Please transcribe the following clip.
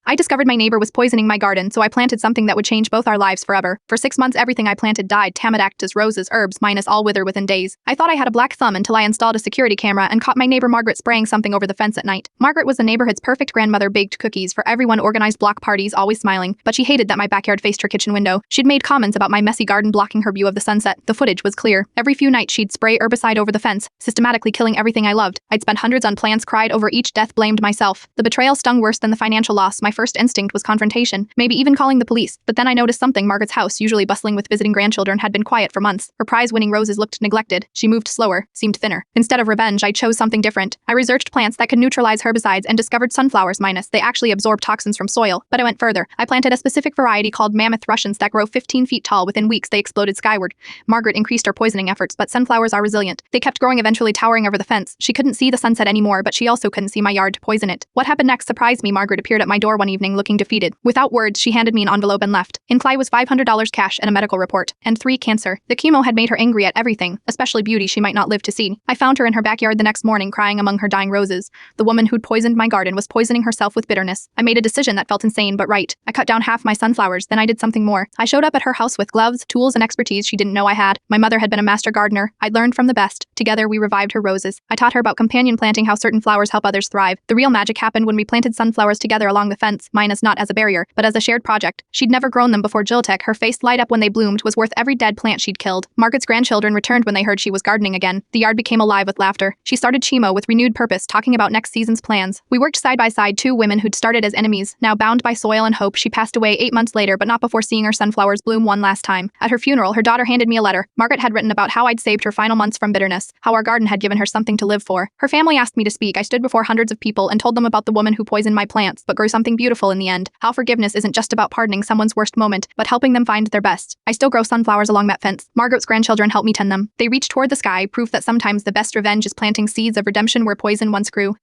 I discovered my neighbor was poisoning my garden, so I planted something that would change both our lives forever. For 6 months, everything I planted died: Tamodactus, roses, herbs, minus all wither within days. I thought I had a black thumb until I installed a security camera and caught my neighbor Margaret spraying something over the fence at night. Margaret was the neighborhood's perfect grandmother, baked cookies for everyone, organized block parties, always smiling, but she hated that my backyard faced her kitchen window. She'd made comments about my messy garden blocking her view of the sunset. The footage was clear. Every few nights she'd spray herbicide over the fence, systematically killing everything I loved. I'd spent hundreds on plants, cried over each death, blamed myself. The betrayal stung worse than the financial loss. My first instinct was confrontation, maybe even calling the police. But then I noticed something. Margaret's house, usually bustling with visiting grandchildren, had been quiet for months. Her prize-winning roses looked neglected. She moved slower, seemed thinner. Instead of revenge, I chose something different. I researched plants that could neutralize herbicides and discovered sunflowers minus. They actually absorb toxins from soil. But I went further. I planted a specific variety called mammoth Russians that grow 15 feet tall. Within weeks, they exploded skyward. Margaret increased her poisoning efforts, but sunflowers are resilient. They kept growing, eventually towering over the fence. She couldn't see the sunset anymore, but she also couldn't see my yard to poison it. What happened next surprised me. Margaret appeared at my door one evening looking defeated. Without words, she handed me an envelope and left. Inside was $500 cash and a medical report. And 3 cancer. The chemo had made her angry at everything, especially beauty she might not live to see. I found her in her backyard the next morning crying among her dying roses. The woman who'd poisoned my garden was poisoning herself with bitterness. I made a decision that felt insane but right. I cut down half my sunflowers, then I did something more. I showed up at her house with gloves, tools, and expertise she didn't know I had. My mother had been a master gardener. I'd learned from the best. Together, we revived her roses. I taught her about companion planting, how certain flowers help others thrive. The real magic happened when we planted sunflowers together along the fence, mine as not as a barrier, but as a shared project. She'd never grown them before. Jiltek, her face light up when they bloomed, was worth every dead plant she'd killed. Margaret's grandchildren returned when they heard she was gardening again. The yard became alive with laughter. She started Chimo with renewed purpose, talking about next season's plans. We worked side by side, 2 women who'd started as enemies, now bound by soil and hope. She passed away 8 months later, but not before seeing her sunflowers bloom one last time. At her funeral, her daughter handed me a letter. Margaret had written about how I'd saved her final months from bitterness, how our garden had given her something to live for. Her family asked me to speak. I stood before hundreds of people and told them about the woman who poisoned my plants, but grew something beautiful in the end. How forgiveness isn't just about pardoning someone's worst moment, but helping them find their best. I still grow sunflowers along that fence. Margaret's grandchildren helped me tend them. They reached toward the sky, proof that sometimes the best revenge is planting seeds of redemption where poison once grew.